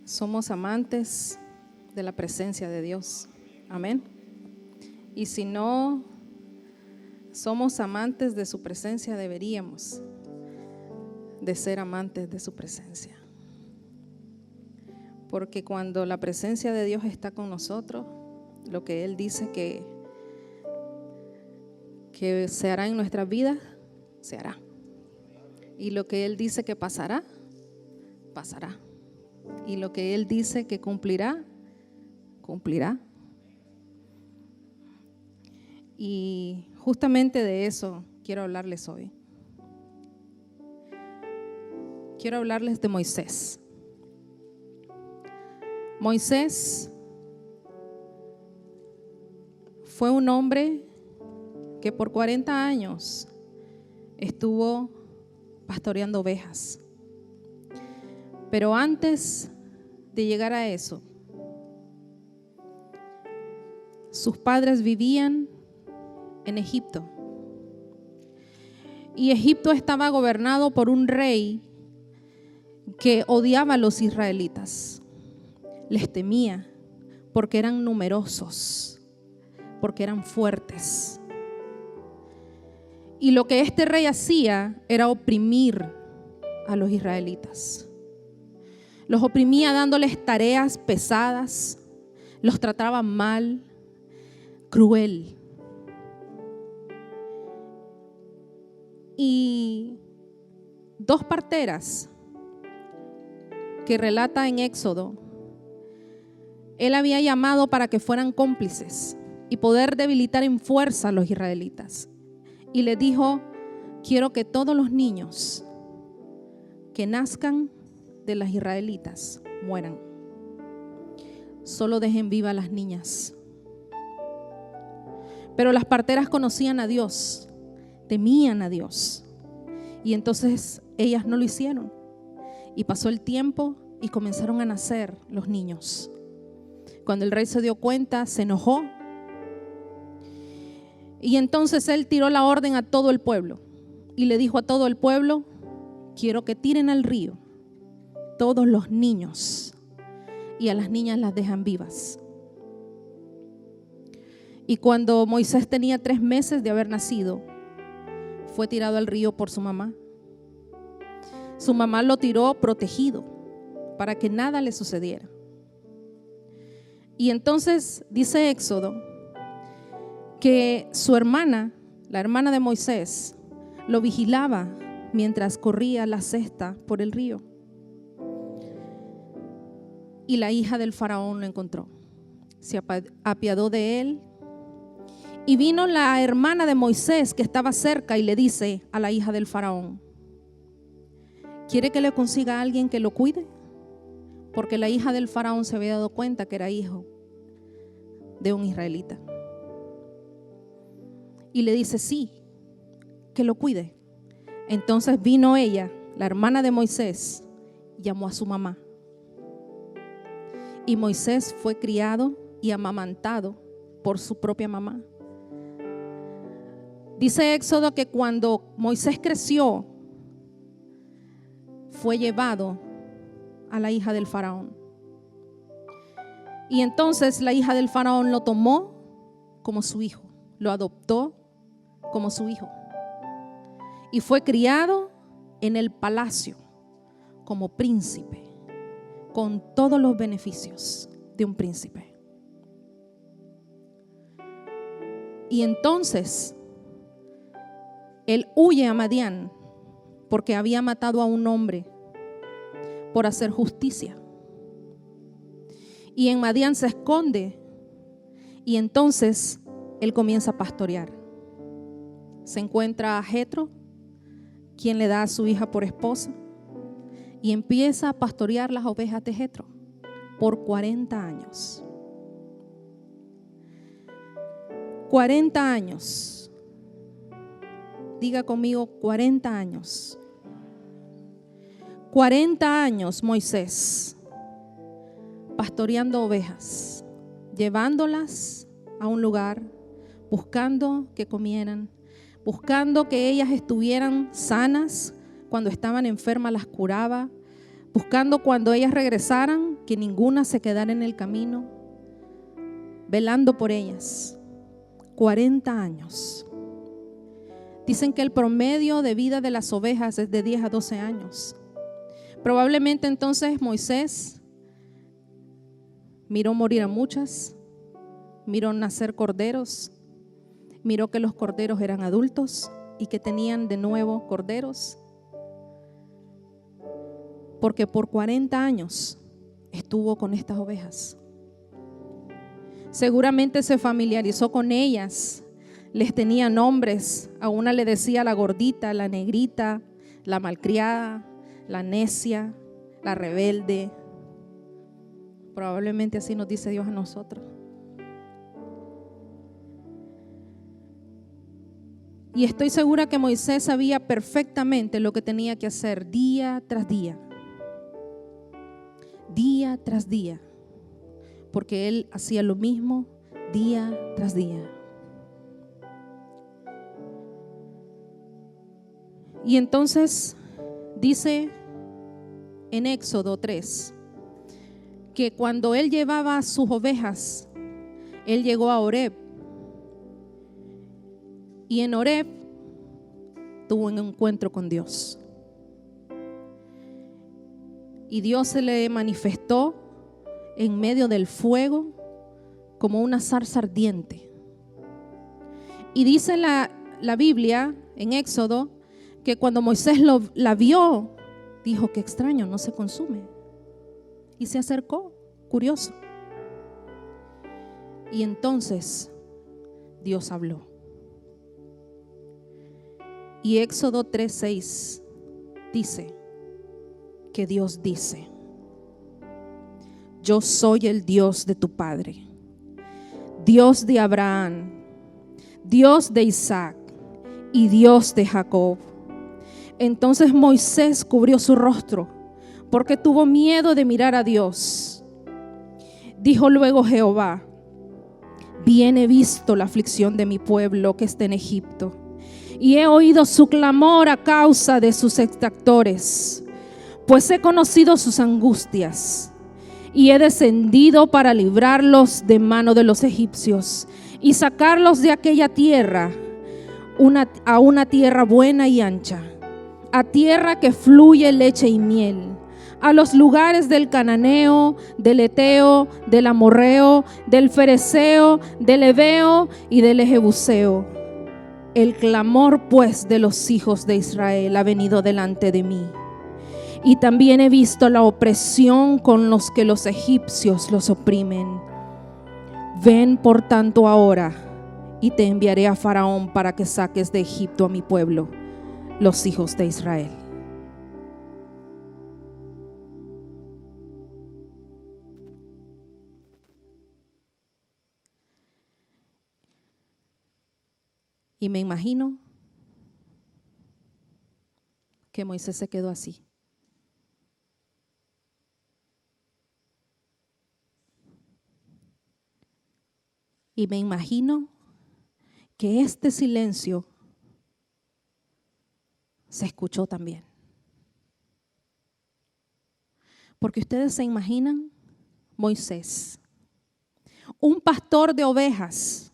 Somos amantes de la presencia de Dios. Amén. Y si no somos amantes de su presencia, deberíamos de ser amantes de su presencia. Porque cuando la presencia de Dios está con nosotros, lo que Él dice que se hará en nuestras vidas, se hará. Y lo que Él dice que pasará, pasará. Y lo que Él dice que cumplirá, cumplirá. Y justamente de eso quiero hablarles hoy. Quiero hablarles de Moisés. Moisés fue un hombre que por 40 años estuvo pastoreando ovejas. Pero antes de llegar a eso, sus padres vivían en Egipto. Y Egipto estaba gobernado por un rey que odiaba a los israelitas. Les temía porque eran numerosos, porque eran fuertes. Y lo que este rey hacía era oprimir a los israelitas. Los oprimía dándoles tareas pesadas, los trataba mal, cruel. Y dos parteras que relata en Éxodo, él había llamado para que fueran cómplices y poder debilitar en fuerza a los israelitas. Y les dijo: quiero que todos los niños que nazcan de las israelitas mueran. Solo dejen viva a las niñas. Pero las parteras conocían a Dios, temían a Dios. Y entonces ellas no lo hicieron. Y pasó el tiempo y comenzaron a nacer los niños. Cuando el rey se dio cuenta, se enojó. Y entonces él tiró la orden a todo el pueblo. Y le dijo a todo el pueblo: quiero que tiren al río todos los niños, y a las niñas las dejan vivas. Y cuando Moisés tenía 3 meses de haber nacido, fue tirado al río por su mamá. Su mamá lo tiró protegido para que nada le sucediera. Y entonces dice Éxodo que su hermana, la hermana de Moisés, lo vigilaba mientras corría la cesta por el río. Y la hija del faraón lo encontró, se apiadó de él. Y vino la hermana de Moisés que estaba cerca y le dice a la hija del faraón: ¿quiere que le consiga a alguien que lo cuide? Porque la hija del faraón se había dado cuenta que era hijo de un israelita. Y le dice: sí, que lo cuide. Entonces vino ella, la hermana de Moisés, llamó a su mamá. Y Moisés fue criado y amamantado por su propia mamá. Dice Éxodo que cuando Moisés creció, fue llevado a la hija del faraón. Y entonces la hija del faraón lo tomó como su hijo, lo adoptó como su hijo. Y fue criado en el palacio como príncipe, con todos los beneficios de un príncipe. Y entonces él huye a Madián porque había matado a un hombre por hacer justicia. Y en Madián se esconde y entonces él comienza a pastorear. Se encuentra a Jetro, quien le da a su hija por esposa, y empieza a pastorear las ovejas de Jetro por 40 años. 40 años. Diga conmigo: 40 años. 40 años Moisés pastoreando ovejas, llevándolas a un lugar, buscando que comieran, buscando que ellas estuvieran sanas, cuando estaban enfermas las curaba, buscando cuando ellas regresaran que ninguna se quedara en el camino, velando por ellas. 40 años. Dicen que el promedio de vida de las ovejas es de 10 a 12 años. Probablemente entonces Moisés miró morir a muchas, miró nacer corderos, miró que los corderos eran adultos y que tenían de nuevo corderos. Porque por 40 años estuvo con estas ovejas. Seguramente se familiarizó con ellas, les tenía nombres. A una le decía la gordita, la negrita, la malcriada, la necia, la rebelde. Probablemente así nos dice Dios a nosotros. Y estoy segura que Moisés sabía perfectamente lo que tenía que hacer día tras día. Día tras día. Porque él hacía lo mismo día tras día. Y entonces dice en Éxodo 3 que cuando él llevaba sus ovejas, él llegó a Horeb. Y en Horeb tuvo un encuentro con Dios. Y Dios se le manifestó en medio del fuego como una zarza ardiente. Y dice la Biblia en Éxodo que cuando Moisés la vio, dijo: qué extraño, no se consume. Y se acercó, curioso. Y entonces Dios habló. Y Éxodo 3:6 dice que Dios dice: yo soy el Dios de tu padre, Dios de Abraham, Dios de Isaac y Dios de Jacob. Entonces Moisés cubrió su rostro porque tuvo miedo de mirar a Dios. Dijo luego Jehová: bien he visto la aflicción de mi pueblo que está en Egipto, y he oído su clamor a causa de sus exactores, pues he conocido sus angustias, y he descendido para librarlos de mano de los egipcios y sacarlos de aquella tierra a una tierra buena y ancha, a tierra que fluye leche y miel, a los lugares del cananeo, del eteo, del amorreo, del fereceo, del heveo y del jebuseo. El clamor pues de los hijos de Israel ha venido delante de mí. Y también he visto la opresión con los que los egipcios los oprimen. Ven por tanto ahora y te enviaré a Faraón para que saques de Egipto a mi pueblo, los hijos de Israel. Y me imagino que Moisés se quedó así. Y me imagino que este silencio se escuchó también. Porque ustedes se imaginan Moisés, un pastor de ovejas,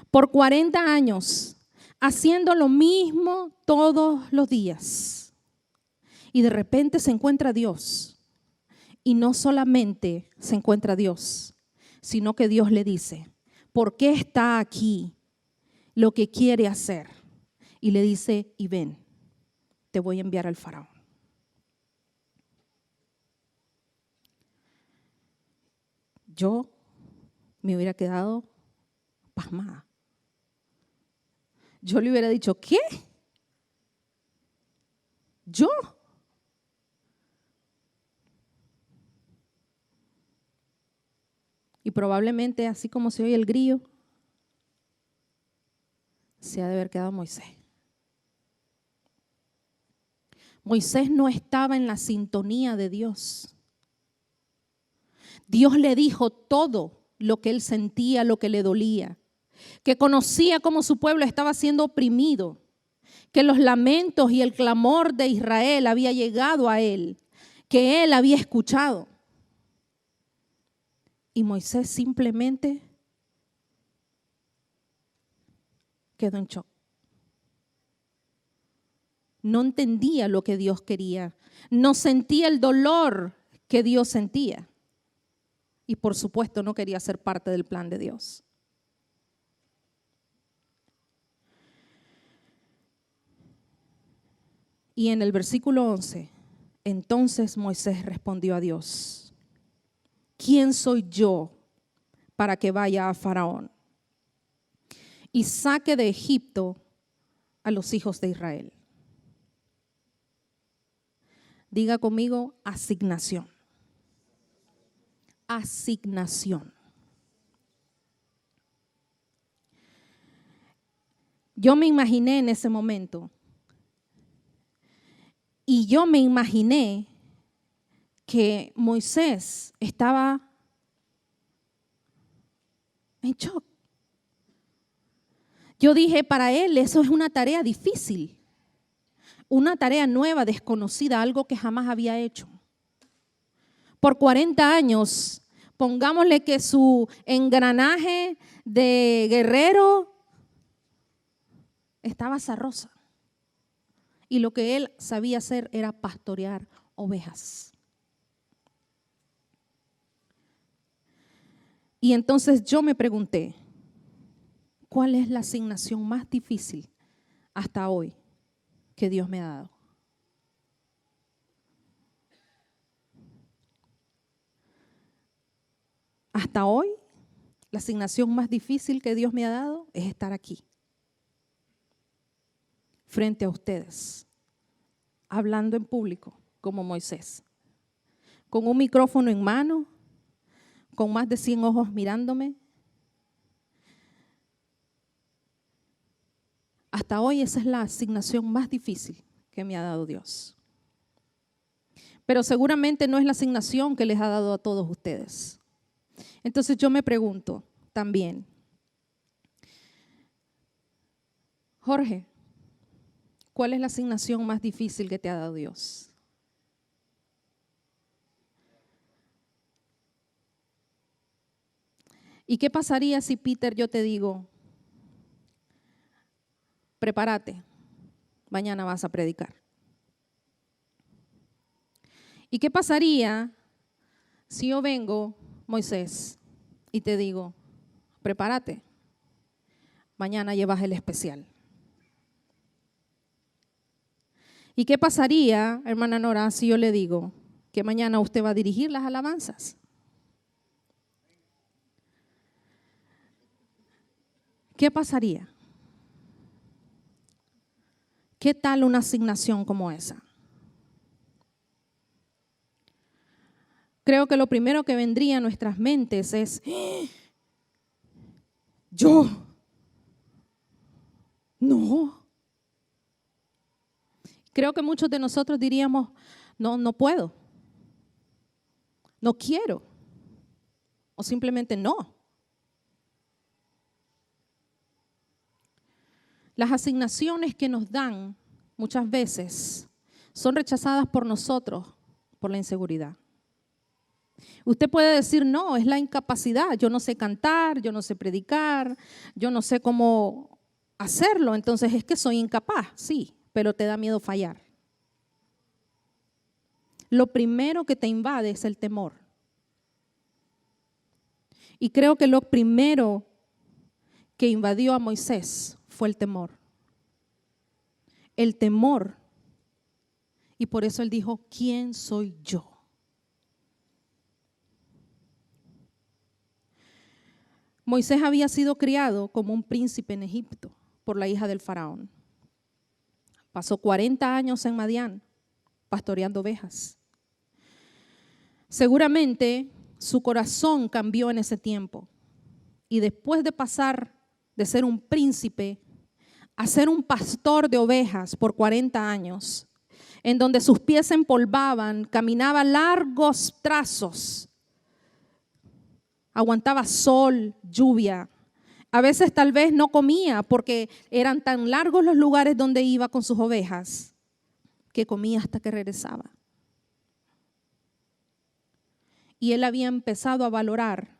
por 40 años, haciendo lo mismo todos los días. Y de repente se encuentra a Dios. Y no solamente se encuentra a Dios, sino que Dios le dice: ¿por qué está aquí? Lo que quiere hacer. Y le dice: y ven, te voy a enviar al Faraón. Yo me hubiera quedado pasmada. Yo le hubiera dicho: ¿qué? ¿Yo? Y probablemente, así como se oye el grillo, se ha de haber quedado Moisés. Moisés no estaba en la sintonía de Dios. Dios le dijo todo lo que él sentía, lo que le dolía, que conocía cómo su pueblo estaba siendo oprimido, que los lamentos y el clamor de Israel había llegado a él, que él había escuchado. Y Moisés simplemente quedó en shock. No entendía lo que Dios quería, no sentía el dolor que Dios sentía. Y por supuesto no quería ser parte del plan de Dios. Y en el versículo 11, entonces Moisés respondió a Dios: ¿quién soy yo para que vaya a Faraón y saque de Egipto a los hijos de Israel? Diga conmigo: asignación. Asignación. Yo me imaginé en ese momento, y yo me imaginé que Moisés estaba en shock. Yo dije, para él eso es una tarea difícil, una tarea nueva, desconocida, algo que jamás había hecho. Por 40 años, pongámosle que su engranaje de guerrero estaba zarrosa. Y lo que él sabía hacer era pastorear ovejas. Y entonces yo me pregunté, ¿cuál es la asignación más difícil hasta hoy que Dios me ha dado? Hasta hoy, la asignación más difícil que Dios me ha dado es estar aquí, frente a ustedes, hablando en público como Moisés, con un micrófono en mano, con más de 100 ojos mirándome. Hasta hoy esa es la asignación más difícil que me ha dado Dios. Pero seguramente no es la asignación que les ha dado a todos ustedes. Entonces yo me pregunto también, Jorge, ¿cuál es la asignación más difícil que te ha dado Dios? ¿Y qué pasaría si, Peter, yo te digo, prepárate, mañana vas a predicar? ¿Y qué pasaría si yo vengo, Moisés, y te digo, prepárate, mañana llevas el especial? ¿Y qué pasaría, hermana Nora, si yo le digo que mañana usted va a dirigir las alabanzas? ¿Qué pasaría? ¿Qué tal una asignación como esa? Creo que lo primero que vendría a nuestras mentes es, ¿yo? No. Creo que muchos de nosotros diríamos, no puedo, no quiero, o simplemente no. Las asignaciones que nos dan muchas veces son rechazadas por nosotros por la inseguridad. Usted puede decir, no, es la incapacidad, yo no sé cantar, yo no sé predicar, yo no sé cómo hacerlo, entonces es que soy incapaz, sí, pero te da miedo fallar. Lo primero que te invade es el temor. Y creo que lo primero que invadió a Moisés fue el temor. El temor. Y por eso él dijo, ¿quién soy yo? Moisés había sido criado como un príncipe en Egipto por la hija del faraón. Pasó 40 años en Madián pastoreando ovejas. Seguramente su corazón cambió en ese tiempo. Y después de pasar de ser un príncipe a ser un pastor de ovejas por 40 años, en donde sus pies se empolvaban, caminaba largos trazos, aguantaba sol, lluvia, A veces tal vez no comía porque eran tan largos los lugares donde iba con sus ovejas que comía hasta que regresaba. Y él había empezado a valorar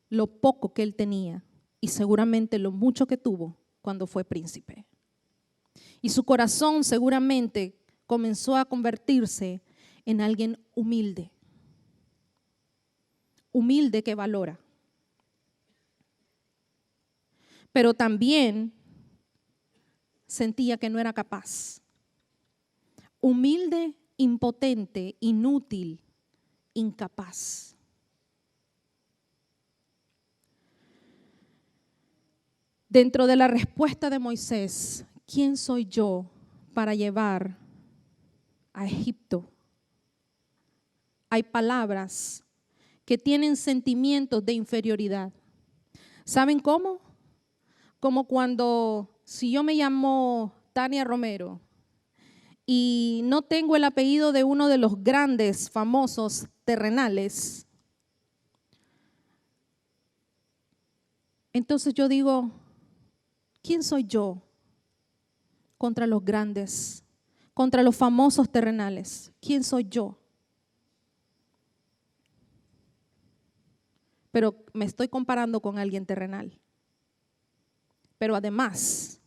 lo poco que él tenía y seguramente lo mucho que tuvo cuando fue príncipe. Y su corazón seguramente comenzó a convertirse en alguien humilde. Humilde que valora. Pero también sentía que no era capaz. Humilde, impotente, inútil, incapaz. Dentro de la respuesta de Moisés, ¿quién soy yo para llevar a Egipto? Hay palabras que tienen sentimientos de inferioridad. ¿Saben cómo? Como cuando, si yo me llamo Tania Romero y no tengo el apellido de uno de los grandes, famosos terrenales, entonces yo digo, ¿quién soy yo contra los grandes, contra los famosos terrenales? ¿Quién soy yo? Pero me estoy comparando con alguien terrenal. Pero además,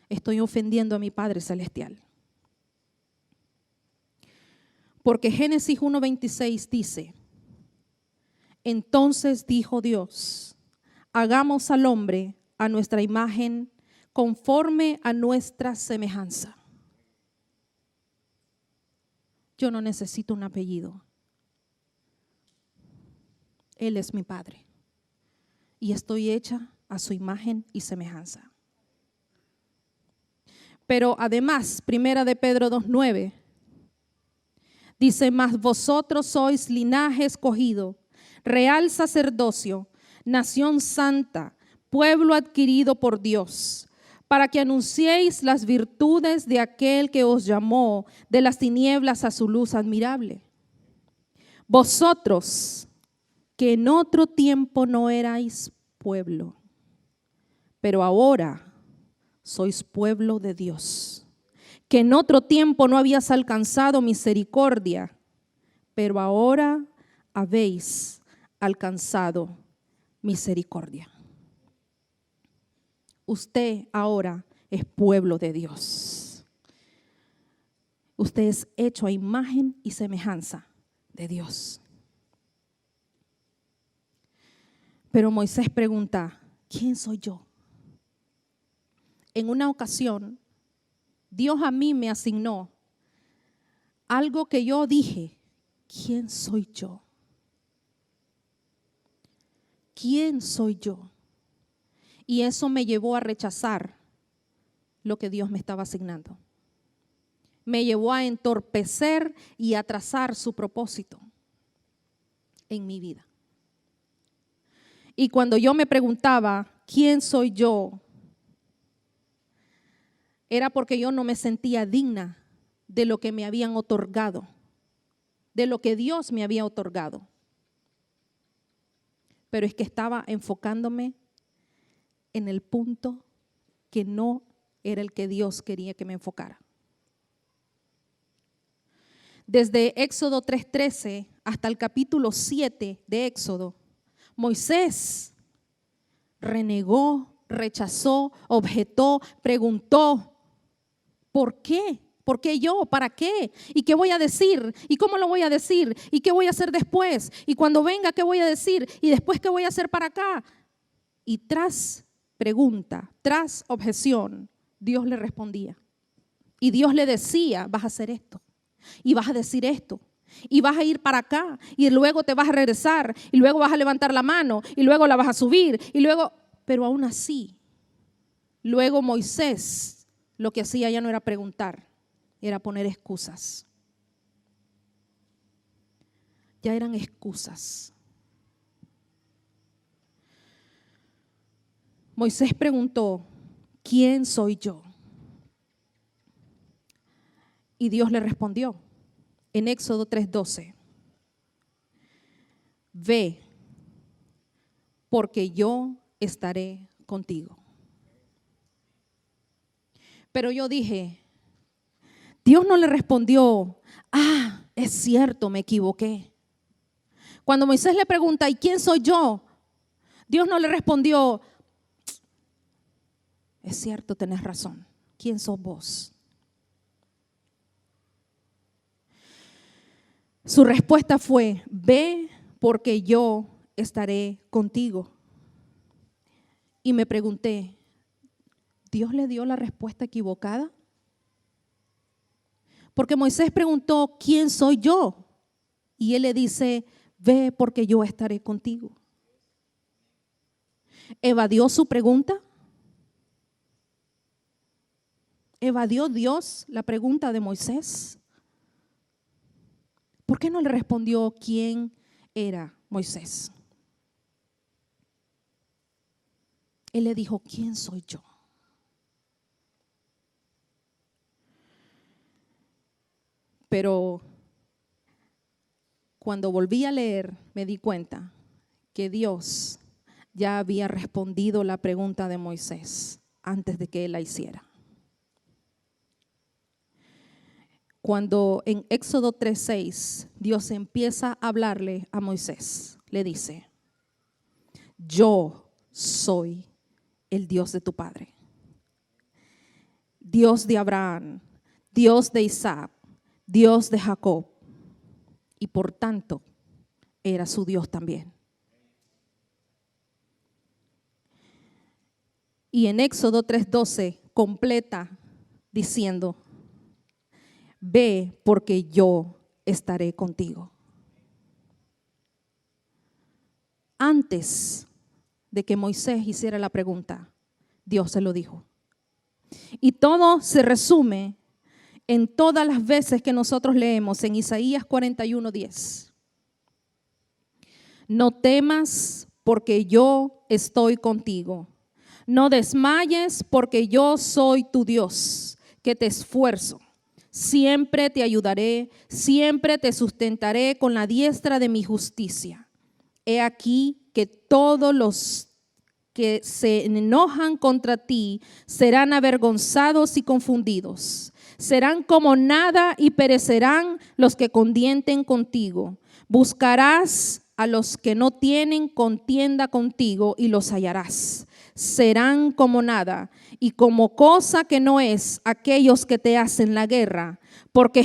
estoy ofendiendo a mi Padre Celestial. Porque Génesis 1:26 dice, entonces dijo Dios, hagamos al hombre a nuestra imagen, conforme a nuestra semejanza. Yo no necesito un apellido. Él es mi Padre. Y estoy hecha a su imagen y semejanza. Pero además, primera de Pedro 2:9, dice, mas vosotros sois linaje escogido, real sacerdocio, nación santa, pueblo adquirido por Dios, para que anunciéis las virtudes de aquel que os llamó de las tinieblas a su luz admirable. Vosotros, que en otro tiempo no erais pueblo, pero ahora sois pueblo de Dios, que en otro tiempo no habías alcanzado misericordia, pero ahora habéis alcanzado misericordia. Usted ahora es pueblo de Dios. Usted es hecho a imagen y semejanza de Dios. Pero Moisés pregunta, ¿quién soy yo? En una ocasión, Dios a mí me asignó algo que yo dije, ¿quién soy yo? ¿Quién soy yo? Y eso me llevó a rechazar lo que Dios me estaba asignando. Me llevó a entorpecer y a atrasar su propósito en mi vida. Y cuando yo me preguntaba, ¿quién soy yo? Era porque yo no me sentía digna de lo que me habían otorgado, de lo que Dios me había otorgado. Pero es que estaba enfocándome en el punto que no era el que Dios quería que me enfocara. Desde Éxodo 3:13 hasta el capítulo 7 de Éxodo, Moisés renegó, rechazó, objetó, preguntó, ¿por qué? ¿Por qué yo? ¿Para qué? ¿Y qué voy a decir? ¿Y cómo lo voy a decir? ¿Y qué voy a hacer después? ¿Y cuando venga qué voy a decir? ¿Y después qué voy a hacer para acá? Y tras pregunta, tras objeción, Dios le respondía. Y Dios le decía, vas a hacer esto, y vas a decir esto, y vas a ir para acá, y luego te vas a regresar, y luego vas a levantar la mano, y luego la vas a subir, y luego, pero aún así, luego Moisés lo que hacía ya no era preguntar, era poner excusas. Ya eran excusas. Moisés preguntó, ¿quién soy yo? Y Dios le respondió en Éxodo 3:12, ve, porque yo estaré contigo. Pero yo dije, Dios no le respondió, es cierto, me equivoqué. Cuando Moisés le pregunta, ¿y quién soy yo? Dios no le respondió, es cierto, tenés razón. ¿Quién sos vos? Su respuesta fue, ve porque yo estaré contigo. Y me pregunté, ¿Dios le dio la respuesta equivocada? Porque Moisés preguntó, ¿quién soy yo? Y él le dice, ve porque yo estaré contigo. ¿Evadió su pregunta? ¿Evadió Dios la pregunta de Moisés? ¿Por qué no le respondió quién era Moisés? Él le dijo, ¿quién soy yo? Pero cuando volví a leer, me di cuenta que Dios ya había respondido la pregunta de Moisés antes de que él la hiciera. Cuando en Éxodo 3:6 Dios empieza a hablarle a Moisés, le dice, yo soy el Dios de tu padre, Dios de Abraham, Dios de Isaac, Dios de Jacob, y por tanto era su Dios también. Y en Éxodo 3:12 completa diciendo, ve porque yo estaré contigo. Antes de que Moisés hiciera la pregunta, Dios se lo dijo. Y todo se resume en todas las veces que nosotros leemos en Isaías 41:10. No temas porque yo estoy contigo. No desmayes porque yo soy tu Dios, que te esfuerzo. Siempre te ayudaré, siempre te sustentaré con la diestra de mi justicia. He aquí que todos los que se enojan contra ti serán avergonzados y confundidos. Serán como nada y perecerán los que contienden contigo. Buscarás a los que no tienen contienda contigo y los hallarás. Serán como nada y como cosa que no es aquellos que te hacen la guerra, porque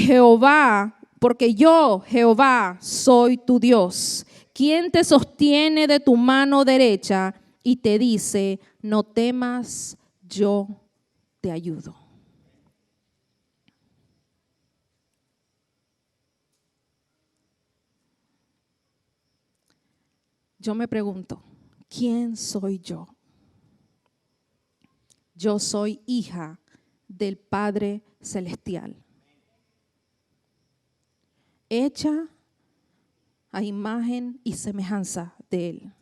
yo, Jehová, soy tu Dios, quien te sostiene de tu mano derecha y te dice, no temas, yo te ayudo. Yo me pregunto, ¿quién soy yo? Yo soy hija del Padre Celestial, hecha a imagen y semejanza de Él.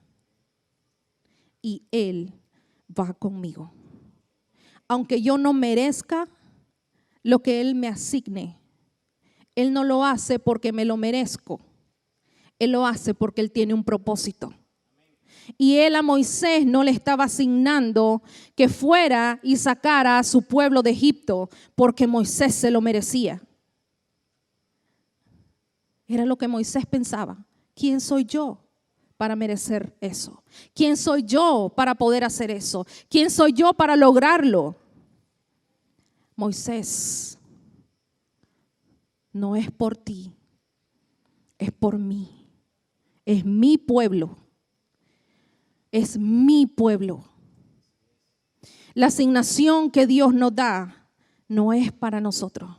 Y Él va conmigo. Aunque yo no merezca lo que Él me asigne, Él no lo hace porque me lo merezco. Él lo hace porque Él tiene un propósito. Y Él a Moisés no le estaba asignando que fuera y sacara a su pueblo de Egipto porque Moisés se lo merecía. Era lo que Moisés pensaba. ¿Quién soy yo para merecer eso? ¿Quién soy yo para poder hacer eso? ¿Quién soy yo para lograrlo? Moisés, no es por ti, es por mí. Es mi pueblo. Es mi pueblo. La asignación que Dios nos da no es para nosotros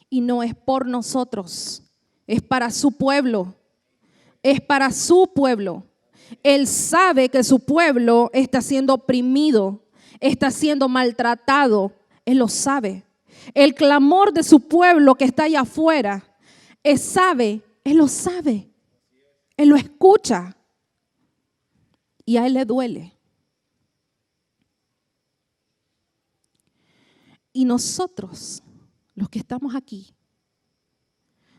y no es por nosotros, es para su pueblo, es para su pueblo. Él sabe que su pueblo está siendo oprimido, está siendo maltratado, Él lo sabe. El clamor de su pueblo que está allá afuera, Él lo sabe, Él lo escucha. Y a Él le duele. Y nosotros, los que estamos aquí,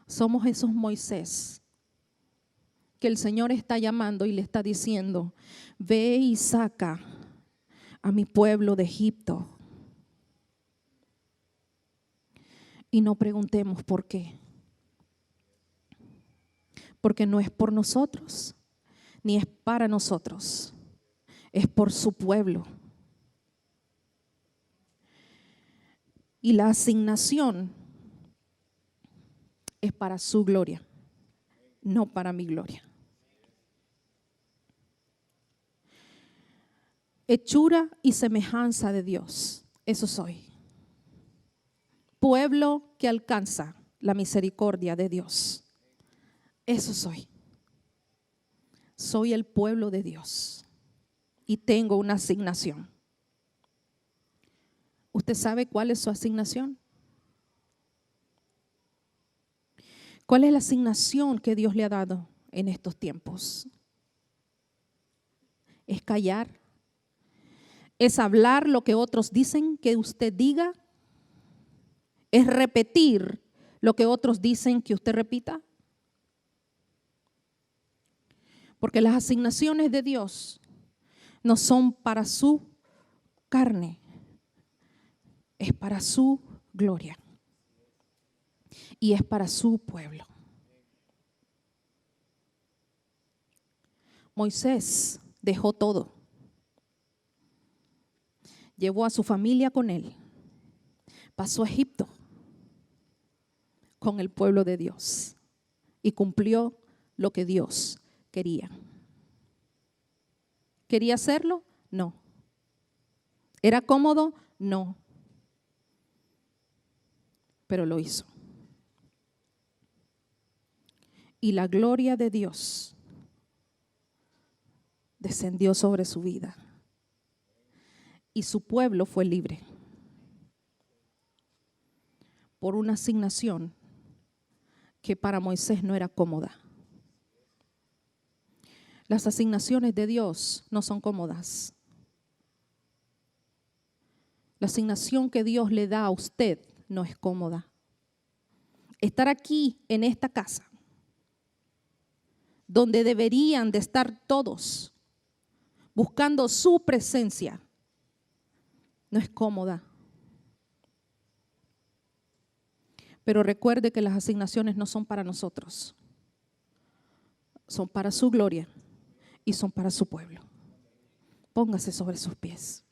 somos esos Moisés que el Señor está llamando y le está diciendo: ve y saca a mi pueblo de Egipto. Y no preguntemos por qué. Porque no es por nosotros, ni es para nosotros. Es por su pueblo. Y la asignación es para su gloria, no para mi gloria. Hechura y semejanza de Dios, eso soy. Pueblo que alcanza la misericordia de Dios, eso soy. Soy el pueblo de Dios y tengo una asignación. ¿Usted sabe cuál es su asignación? ¿Cuál es la asignación que Dios le ha dado en estos tiempos? ¿Es callar? ¿Es hablar lo que otros dicen que usted diga? ¿Es repetir lo que otros dicen que usted repita? Porque las asignaciones de Dios no son para su carne, es para su gloria y es para su pueblo. Moisés dejó todo. Llevó a su familia con él. Pasó a Egipto con el pueblo de Dios y cumplió lo que Dios quería. ¿Quería hacerlo? No. ¿Era cómodo? No. Pero lo hizo. Y la gloria de Dios descendió sobre su vida. Y su pueblo fue libre por una asignación que para Moisés no era cómoda. Las asignaciones de Dios no son cómodas. La asignación que Dios le da a usted no es cómoda. Estar aquí en esta casa, donde deberían de estar todos buscando su presencia, no es cómoda. Pero recuerde que las asignaciones no son para nosotros. Son para su gloria y son para su pueblo. Póngase sobre sus pies.